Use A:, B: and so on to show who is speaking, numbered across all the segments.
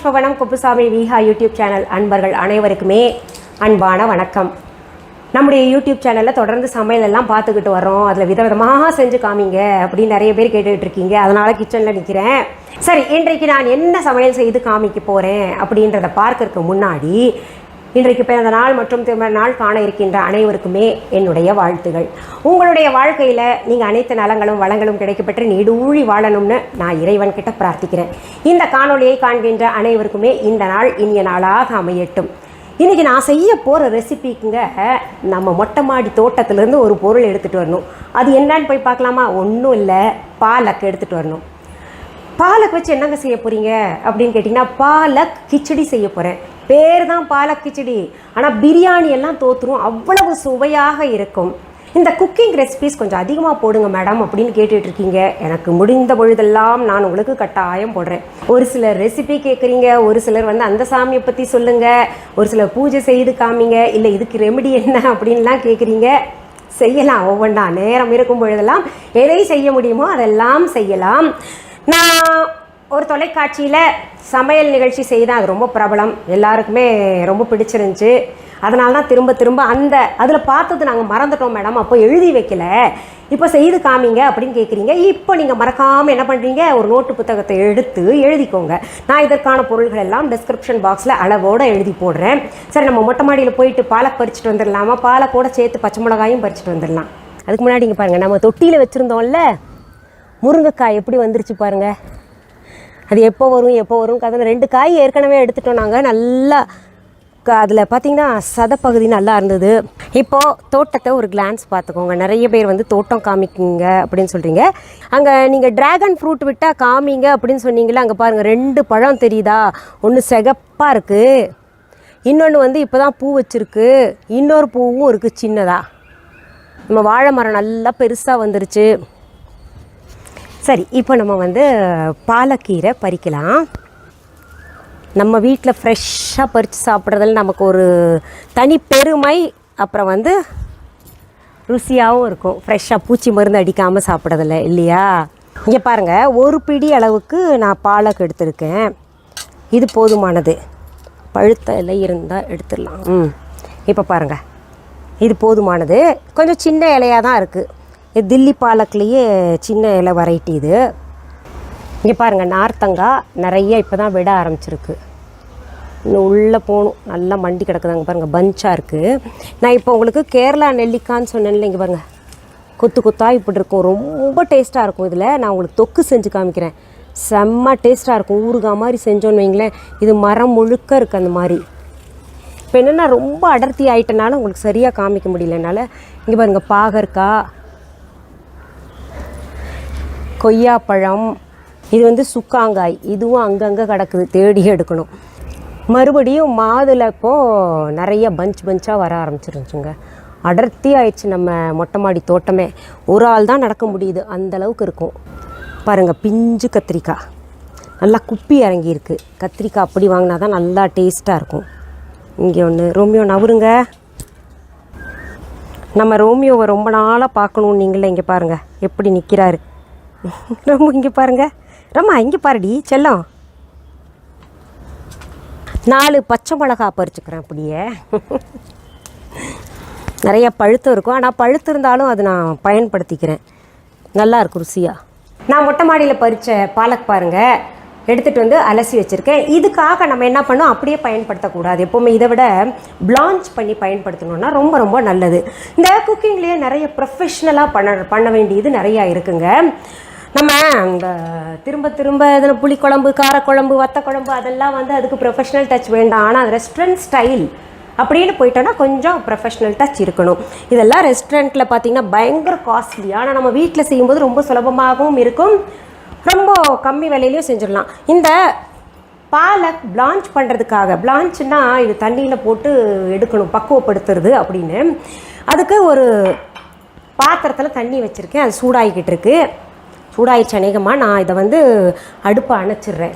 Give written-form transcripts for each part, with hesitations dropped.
A: Kuppusamy Maadi YouTube channel அன்பர்கள் அனைவருக்குமே அன்பான வணக்கம். நம்முடைய யூடியூப் சேனலில் தொடர்ந்து சமையல் எல்லாம் பார்த்துக்கிட்டு வரோம். அதில் விதவிதமாக செஞ்சு காமிங்க அப்படின்னு நிறைய பேர் கேட்டுக்கிட்டு இருக்கீங்க. அதனால் கிச்சனில் நிற்கிறேன். சரி, இன்றைக்கு நான் என்ன சமையல் செய்து காமிக்க போகிறேன் அப்படின்றத பார்க்கறதுக்கு முன்னாடி இன்றைக்கு பிறந்த நாள் மற்றும் திருமண நாள் காண இருக்கின்ற அனைவருக்குமே என்னுடைய வாழ்த்துகள். உங்களுடைய வாழ்க்கையில் நீங்கள் அனைத்து நலங்களும் வளங்களும் கிடைக்கப்பெற்று நீடூழி வாழணும்னு நான் இறைவன் கிட்ட பிரார்த்திக்கிறேன். இந்த காணொலியை காண்கின்ற அனைவருக்குமே இந்த நாள் இனிய நாளாக அமையட்டும். இன்றைக்கி நான் செய்ய போகிற ரெசிபிக்குங்க, நம்ம மொட்டை மாடி தோட்டத்துலேருந்து ஒரு பொருள் எடுத்துகிட்டு வரணும். அது என்னன்னு போய் பார்க்கலாமா? ஒன்றும் இல்லை, பாலக் எடுத்துகிட்டு வரணும். பாலக் வச்சு என்னங்க செய்ய போகிறீங்க அப்படின்னு கேட்டிங்கன்னா, பாலக் கிச்சடி செய்ய போகிறேன். பேர் தான் பாலக் கிச்சடி, ஆனால் பிரியாணி எல்லாம் தோற்றுரும், அவ்வளவு சுவையாக இருக்கும். இந்த குக்கிங் ரெசிபிஸ் கொஞ்சம் அதிகமாக போடுங்க மேடம் அப்படின்னு கேட்டுட்ருக்கீங்க. எனக்கு முடிந்த பொழுதெல்லாம் நான் உங்களுக்கு கட்டாயம் போடுறேன். ஒரு சிலர் ரெசிபி கேட்குறீங்க, ஒரு சிலர் அந்த சாமியை பற்றி சொல்லுங்கள், ஒரு சிலர் பூஜை செய்து காமிங்க, இல்லை இதுக்கு ரெமெடி என்ன அப்படின்லாம் கேட்குறீங்க. செய்யலாம், ஒவ்வொன்றா நேரம் இருக்கும் பொழுதெல்லாம் எதை செய்ய முடியுமோ அதெல்லாம் செய்யலாம். நான் ஒரு தொலைக்காட்சியில் சமையல் நிகழ்ச்சி செய்தேன். அது ரொம்ப பிரபலம், எல்லாருக்குமே ரொம்ப பிடிச்சிருந்துச்சு. அதனால தான் திரும்ப திரும்ப அதில் பார்த்தது நாங்கள் மறந்துட்டோம் மேடம், அப்போ எழுதி வைக்கல, இப்போ செய்து காமிங்க அப்படின்னு கேட்குறீங்க. இப்போ நீங்கள் மறக்காமல் என்ன பண்ணுறீங்க, ஒரு நோட்டு புத்தகத்தை எடுத்து எழுதிக்கோங்க. நான் இதற்கான பொருள்கள் எல்லாம் டிஸ்கிரிப்ஷன் பாக்ஸில் அளவோடு எழுதி போடுறேன். சரி, நம்ம மொட்டை மாடியில் போயிட்டு பாலக் பறிச்சுட்டு வந்துடலாமா? பாலக்கோட சேர்த்து பச்சை மிளகாயும் பறிச்சுட்டு வந்துடலாம். அதுக்கு முன்னாடி இங்கே பாருங்கள், நம்ம தொட்டியில் வச்சுருந்தோம்ல முருங்கைக்காய் எப்படி வந்துருச்சு பாருங்கள். அது எப்போ வரும் அதில் 2 காய் ஏற்கனவே எடுத்துட்டோம் நாங்கள். நல்லா அதில் பார்த்திங்கன்னா சதப்பகுதி நல்லா இருந்தது. இப்போது தோட்டத்தை ஒரு கிளான்ஸ் பார்த்துக்கோங்க. நிறைய பேர் தோட்டம் காமிக்குங்க அப்படின்னு சொல்கிறீங்க. அங்கே நீங்கள் ட்ராகன் ஃப்ரூட் விட்டால் காமிங்க அப்படின்னு சொன்னீங்களே, அங்கே பாருங்கள் 2 பழம் தெரியுதா? ஒன்று சிகப்பாக இருக்குது, இன்னொன்று இப்போ தான் பூ வச்சுருக்கு, இன்னொரு பூவும் இருக்குது சின்னதாக. நம்ம வாழை மரம் நல்லா பெருசாக வந்துருச்சு. சரி, இப்போ நம்ம பாலக்கீரை பறிக்கலாம். நம்ம வீட்டில் ஃப்ரெஷ்ஷாக பறித்து சாப்பிட்றதில் நமக்கு ஒரு தனி பெருமை, அப்புறம் ருசியாகவும் இருக்கும். ஃப்ரெஷ்ஷாக பூச்சி மருந்து அடிக்காமல் சாப்பிட்றதில்ல இல்லையா? இங்கே பாருங்கள், ஒரு பிடி அளவுக்கு நான் பாலக் எடுத்திருக்கேன். இது போதுமானது. பழுத்த இலை இருந்தால் எடுத்துடலாம். இப்போ பாருங்கள், இது போதுமானது. கொஞ்சம் சின்ன இலையாக தான் இருக்குது. இது தில்லி பாலக்லேயே சின்ன இலை வெரைட்டி இது. இங்கே பாருங்கள், நார்த்தங்காய் நிறைய இப்போ தான் விட ஆரம்பிச்சிருக்கு. இன்னும் உள்ளே போகணும், நல்லா மண்டி கிடக்குதாங்க பாருங்கள், பஞ்சாக இருக்குது. நான் இப்போ உங்களுக்கு கேரளா நெல்லிக்கான்னு சொன்னேன்ல, இங்கே பாருங்கள் கொத்து கொத்தாக இப்படி இருக்கும், ரொம்ப டேஸ்ட்டாக இருக்கும். இதில் நான் உங்களுக்கு தொக்கு செஞ்சு காமிக்கிறேன், செம்ம டேஸ்ட்டாக இருக்கும். ஊறுகாய் மாதிரி செஞ்சோன்னு வைங்களேன். இது மரம் முழுக்க இருக்குது அந்த மாதிரி. இப்போ என்னென்னா ரொம்ப அடர்த்தி ஆகிட்டனால உங்களுக்கு சரியாக காமிக்க முடியலனால, இங்கே பாருங்கள் பாகற்காய், கொய்யாப்பழம், இது சுக்காங்காய், இதுவும் அங்கங்கே கிடக்குது, தேடியே எடுக்கணும். மறுபடியும் மாதுளை இப்போது நிறைய பஞ்சாக வர ஆரம்பிச்சிருந்துச்சுங்க. அடர்த்தி ஆயிடுச்சு நம்ம மொட்டை மாடி தோட்டமே. ஒரு ஆள் தான் நடக்க முடியுது, அந்தளவுக்கு இருக்கும். பாருங்கள், பிஞ்சு கத்திரிக்காய் நல்லா குப்பி இறங்கியிருக்கு. கத்திரிக்காய் அப்படி வாங்கினா தான் நல்லா டேஸ்ட்டாக இருக்கும். இங்கே ஒன்று ரோமியோ நவருங்க. நம்ம ரோமியோவை ரொம்ப நாளாக பார்க்கணும் நீங்களே. இங்கே பாருங்கள் எப்படி நிற்கிறாரு. ரொம்ப இங்கே பாருங்கள், ரம்மா இங்கே பாருடி செல்லம். 4 பச்சை மிளகா பறிச்சுக்கிறேன். அப்படியே நிறைய பழுத்து இருக்கும், ஆனால் பழுத்து இருந்தாலும் அது நான் பயன்படுத்திக்கிறேன், நல்லா இருக்கும் ருசியாக. நான் மொட்டை மாடியில் பறித்த பாலக் பாருங்கள், எடுத்துகிட்டு அலசி வச்சுருக்கேன். இதுக்காக நம்ம என்ன பண்ணோம், அப்படியே பயன்படுத்தக்கூடாது. எப்போவுமே இதை விட பிளான்ச் பண்ணி பயன்படுத்தணுன்னா ரொம்ப ரொம்ப நல்லது. இந்த குக்கிங்லேயே நிறைய ப்ரொஃபஷ்னலாக பண்ண வேண்டியது நிறையா இருக்குங்க. நம்ம இந்த திரும்ப இதில் புளிக்குழம்பு, காரக்குழம்பு, வத்தக்குழம்பு அதெல்லாம் அதுக்கு ப்ரொஃபஷ்னல் டச் வேண்டாம். ஆனால் அது ரெஸ்டாரண்ட் ஸ்டைல் அப்படின்னு போயிட்டோன்னா கொஞ்சம் ப்ரொஃபஷ்னல் டச் இருக்கணும். இதெல்லாம் ரெஸ்டாரண்ட்டில் பார்த்திங்கன்னா பயங்கர காஸ்ட்லி. ஆனால் நம்ம வீட்டில் செய்யும்போது ரொம்ப சுலபமாகவும் இருக்கும், ரொம்ப கம்மி விலையிலையும் செஞ்சிடலாம். இந்த பாலக் பிளான்ச் பண்ணுறதுக்காக, பிளான்ச்னா இது தண்ணியில் போட்டு எடுக்கணும், பக்குவப்படுத்துறது அப்படின்னு. அதுக்கு ஒரு பாத்திரத்தில் தண்ணி வச்சுருக்கேன், அது சூடாகிக்கிட்டு இருக்கு. சூடாயிடுச்சு அநேகமாக. நான் இதை அடுப்பை அணைச்சிடுறேன்.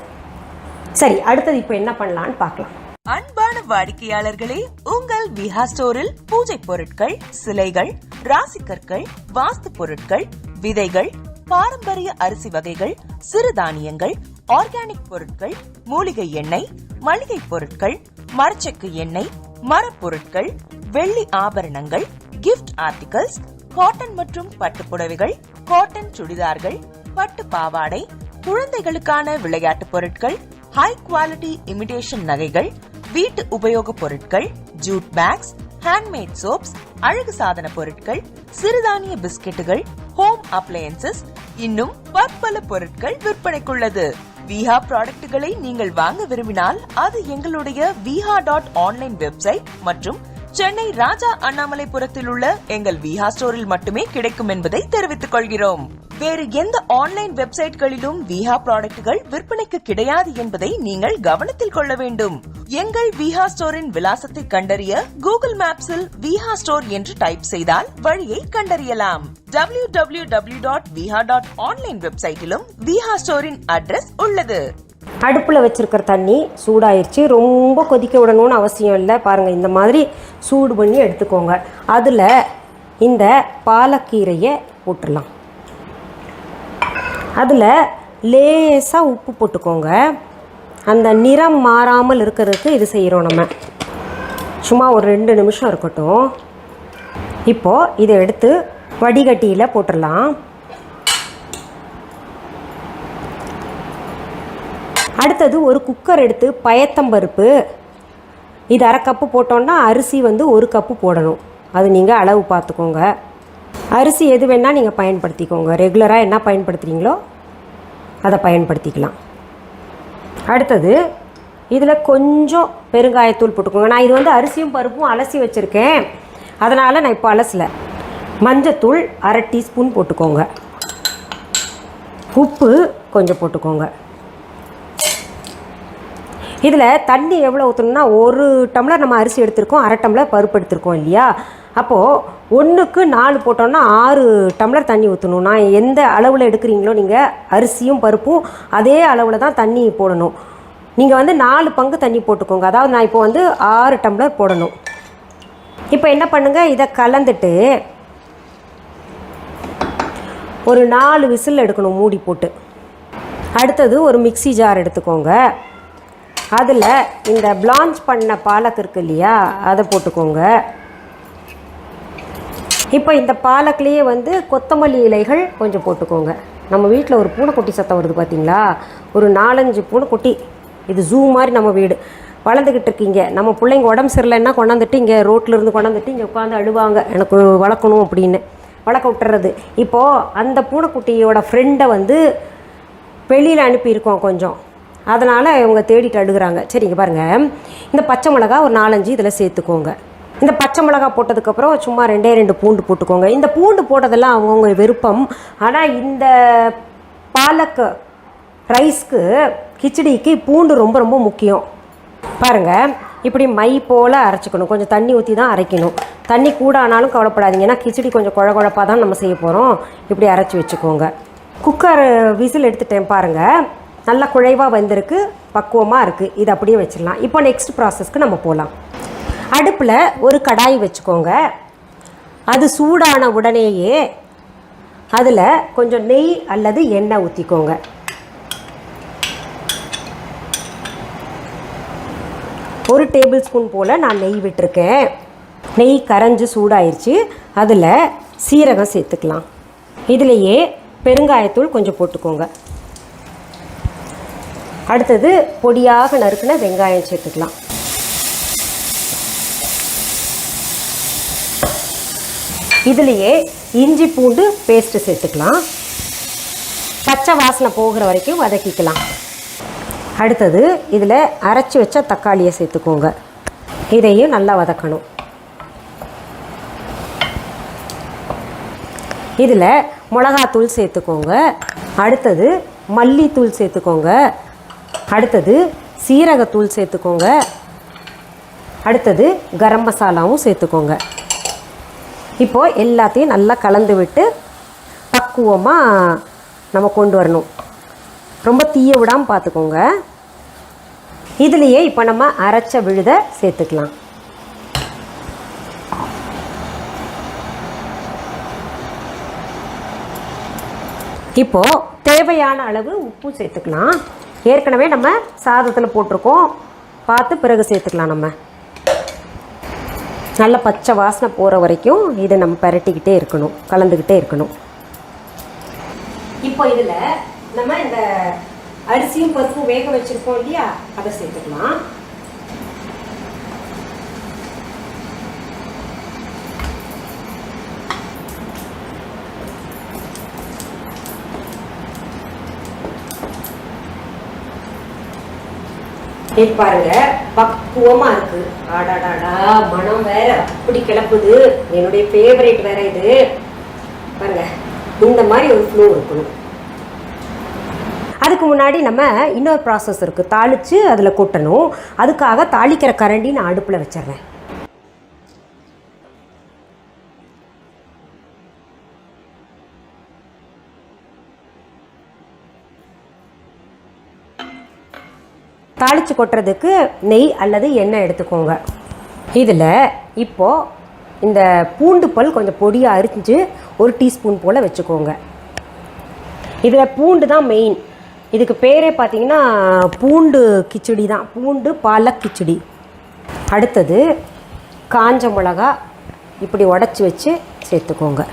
A: சரி, அடுத்தது இப்போ என்ன பண்ணலான்னு பார்க்கலாம்.
B: அன்பான வாடிக்கையாளர்களே, உங்கள் விஹா ஸ்டோரில் பூஜை பொருட்கள், சிலைகள், ராசிக்கற்கள், வாஸ்து பொருட்கள், விதைகள், பாரம்பரிய அரிசி வகைகள், சிறுதானியங்கள், ஆர்கானிக் பொருட்கள், மூலிகை எண்ணெய், மளிகை பொருட்கள், மரச்செக்கு எண்ணெய், மரப்பொருட்கள், வெள்ளி ஆபரணங்கள், கிஃப்ட் ஆர்டிகல்ஸ், காட்டன் மற்றும் பட்டு புடவைகள், காட்டன் சுடிதார்கள், பட்டு பாவாடை, குழந்தைகளுக்கான விளையாட்டு பொருட்கள், ஹை குவாலிட்டி இமிடேஷன் நகைகள், வீட்டு உபயோக பொருட்கள், ஜூட் பேக்ஸ், ஹேண்ட்மேட் சோப்ஸ், அழகு சாதன பொருட்கள், சிறுதானிய பிஸ்கெட்டுகள், ஹோம் அப்ளையன்சஸ், இன்னும் பற்பல பொருட்கள் விற்பனைக்குள்ளது. விஹா ப்ராடக்ட்களை நீங்கள் வாங்க விரும்பினால் அது எங்களுடைய viha.online வெப்சைட் மற்றும் சென்னை ராஜா அண்ணாமலைபுரத்தில் உள்ள எங்கள் விஹா ஸ்டோரில் மட்டுமே கிடைக்கும் என்பதை தெரிவித்துக் கொள்கிறோம். வேறு எந்த ஆன்லைன் வெப்சைட்களிலும் விஹா ப்ராடக்ட்கள் விற்பனைக்கு கிடையாது என்பதை நீங்கள் கவனத்தில் கொள்ள வேண்டும். எங்கள் விஹா ஸ்டோரின் விலாசத்தை கண்டறிய கூகுள் மேப்ஸில் விஹா ஸ்டோர் என்று டைப் செய்தால் வழியை கண்டறியலாம். www.viha.online வெப்சைட்டிலும் விஹா ஸ்டோரின் அட்ரஸ் உள்ளது.
A: அடுப்பில் வச்சுருக்கிற தண்ணி சூடாயிருச்சு. ரொம்ப கொதிக்க விடணும்னு அவசியம் இல்லை. பாருங்கள், இந்த மாதிரி சூடு பண்ணி எடுத்துக்கோங்க. அதில் இந்த பாலக்கீரையை போட்டுடலாம். அதில் லேசாக உப்பு போட்டுக்கோங்க. அந்த நிறம் மாறாமல் இருக்கிறதுக்கு இது செய்கிறோம் நம்ம. சும்மா ஒரு 2 நிமிஷம் இருக்கட்டும். இப்போது இதை எடுத்து வடிகட்டியில் போட்டுடலாம். அடுத்தது ஒரு குக்கர் எடுத்து பயத்தம்பருப்பு, இது 1/2 கப்பு போட்டோன்னா அரிசி 1 கப்பு போடணும். அது நீங்கள் அளவு பார்த்துக்கோங்க. அரிசி எது வேணால் நீங்கள் பயன்படுத்திக்கோங்க. ரெகுலராக என்ன பயன்படுத்துகிறீங்களோ அதை பயன்படுத்திக்கலாம். அடுத்தது இதில் கொஞ்சம் பெருங்காயத்தூள் போட்டுக்கோங்க. நான் இது அரிசியும் பருப்பும் அலசி வச்சுருக்கேன், அதனால் நான் இப்போ அலசலை. மஞ்சத்தூள் 1/2 டீஸ்பூன் போட்டுக்கோங்க. உப்பு கொஞ்சம் போட்டுக்கோங்க. இதில் தண்ணி எவ்வளோ ஊற்றணும்னா, 1 டம்ளர் நம்ம அரிசி எடுத்திருக்கோம், 1/2 டம்ளர் பருப்பு எடுத்திருக்கோம் இல்லையா? அப்போது 1க்கு 4 போட்டோன்னா 6 டம்ளர் தண்ணி ஊற்றணும். நான் எந்த அளவில் எடுக்கிறீங்களோ நீங்கள் அரிசியும் பருப்பும் அதே அளவில் தான் தண்ணி போடணும். நீங்கள் 4 பங்கு தண்ணி போட்டுக்கோங்க. அதாவது நான் இப்போ 6 டம்ளர் போடணும். இப்போ என்ன பண்ணுங்கள், இதை கலந்துட்டு ஒரு 4 விசில் எடுக்கணும் மூடி போட்டு. அடுத்தது ஒரு மிக்ஸி ஜார் எடுத்துக்கோங்க. அதில் இந்த பிளான்ச் பண்ண பாலக் இருக்கு இல்லையா, அதை போட்டுக்கோங்க. இப்போ இந்த பாலக்லேயே கொத்தமல்லி இலைகள் கொஞ்சம் போட்டுக்கோங்க. நம்ம வீட்டில் ஒரு பூனைக்குட்டி சத்தம் வருது பார்த்தீங்களா? ஒரு 4-5 பூனைக்குட்டி. இது ஜூ மாதிரி நம்ம வீடு. வளர்ந்துக்கிட்டு இருக்கீங்க. நம்ம பிள்ளைங்க உடம்பு சரியில்லைன்னா கொண்டாந்துட்டு இங்கே ரோட்டிலேருந்து கொண்டாந்துட்டு இங்கே உட்காந்து அழுவாங்க, எனக்கு வளர்க்கணும் அப்படின்னு. வளர்க்க விட்டுறது. இப்போது அந்த பூனைக்குட்டியோட ஃப்ரெண்டை வெளியில் அனுப்பியிருக்கோம் கொஞ்சம், அதனால் இவங்க தேடிட்டு அழுகிறாங்க. சரிங்க, பாருங்கள், இந்த பச்சை மிளகா ஒரு 4-5 இதில் சேர்த்துக்கோங்க. இந்த பச்சை மிளகா போட்டதுக்கப்புறம் சும்மா 2 பூண்டு போட்டுக்கோங்க. இந்த பூண்டு போட்டதெல்லாம் அவங்கவுங்க விருப்பம். ஆனால் இந்த பாலக் ரைஸ்க்கு, கிச்சடிக்கு பூண்டு ரொம்ப ரொம்ப முக்கியம். பாருங்கள், இப்படி மை போல் அரைச்சிக்கணும். கொஞ்சம் தண்ணி ஊற்றி தான் அரைக்கணும். தண்ணி கூட ஆனாலும் கவலைப்படாதீங்க, ஏன்னா கிச்சடி கொஞ்சம் குழகுழப்பாக தான் நம்ம செய்ய போகிறோம். இப்படி அரைச்சி வச்சுக்கோங்க. குக்கர் விசில் எடுத்துட்டேன் பாருங்கள், நல்லா குழைவாக வந்திருக்கு, பக்குவமாக இருக்குது. இது அப்படியே வச்சிடலாம். இப்போ நெக்ஸ்ட் ப்ராசஸ்க்கு நம்ம போகலாம். அடுப்பில் ஒரு கடாய் வச்சுக்கோங்க. அது சூடான உடனேயே அதில் கொஞ்சம் நெய் அல்லது எண்ணெய் ஊற்றிக்கோங்க. ஒரு டேபிள் ஸ்பூன் போல் நான் நெய் விட்டுருக்கேன். நெய் கரைஞ்சி சூடாயிருச்சு. அதில் சீரகம் சேர்த்துக்கலாம். இதிலேயே பெருங்காயத்தூள் கொஞ்சம் போட்டுக்கோங்க. அடுத்தது பொடியாக நறுக்கின வெங்காயம் சேர்த்துக்கலாம். இதுலேயே இஞ்சி பூண்டு பேஸ்ட்டு சேர்த்துக்கலாம். பச்சை வாசனை போகிற வரைக்கும் வதக்கிக்கலாம். அடுத்தது இதில் அரைச்சி வச்ச தக்காளியை சேர்த்துக்கோங்க. இதையும் நல்லா வதக்கணும். இதில் மிளகாத்தூள் சேர்த்துக்கோங்க. அடுத்தது மல்லித்தூள் சேர்த்துக்கோங்க. அடுத்தது சீரகத்தூள் சேர்த்துக்கோங்க. அடுத்தது கரம் மசாலாவும் சேர்த்துக்கோங்க. இப்போது எல்லாத்தையும் நல்லா கலந்து விட்டு பக்குவமாக நம்ம கொண்டு வரணும். ரொம்ப தீய விடாமல் பார்த்துக்கோங்க. இதுலேயே இப்போ நம்ம அரைச்ச விழுதை சேர்த்துக்கலாம். இப்போது தேவையான அளவு உப்பு சேர்த்துக்கலாம். ஏற்கனவே நம்ம சாதத்தில் போட்டிருக்கோம், பார்த்து பிறகு சேர்த்துக்கலாம். நம்ம நல்ல பச்சை வாசனை போகிற வரைக்கும் இதை நம்ம பரட்டிக்கிட்டே இருக்கணும், கலந்துக்கிட்டே இருக்கணும். இப்போ இதில் நம்ம இந்த அரிசியும் பருப்பும் வேக வச்சுருக்கோம் இல்லையா, அதை சேர்த்துக்கலாம். பாருங்க பக்குவமா இருக்கு. ஆடாடாடா மனம் வேற அப்படி கிளப்புது. என்னுடைய ஃபேவரேட் வேற இது. பாருங்க இந்த மாதிரி ஒரு ஃப்ளோ இருக்கணும். அதுக்கு முன்னாடி நம்ம இன்னொரு ப்ராசஸ் இருக்குது, தாளித்து அதில் கொட்டணும். அதுக்காக தாளிக்கிற கரண்டி நான் அடுப்பில் வச்சிடுறேன். தாளித்து கொட்டுறதுக்கு நெய் அல்லது எண்ணெய் எடுத்துக்கோங்க. இதில் இப்போது இந்த பூண்டு பல் கொஞ்சம் பொடியாக அரிஞ்சு 1 டீஸ்பூன் போல் வச்சுக்கோங்க. இதில் பூண்டு தான் மெயின். இதுக்கு பேரே பார்த்தீங்கன்னா பூண்டு கிச்சடி தான், பூண்டு பாலக் கிச்சடி. அடுத்தது காஞ்ச மிளகா இப்படி உடச்சி வச்சு சேர்த்துக்கோங்க.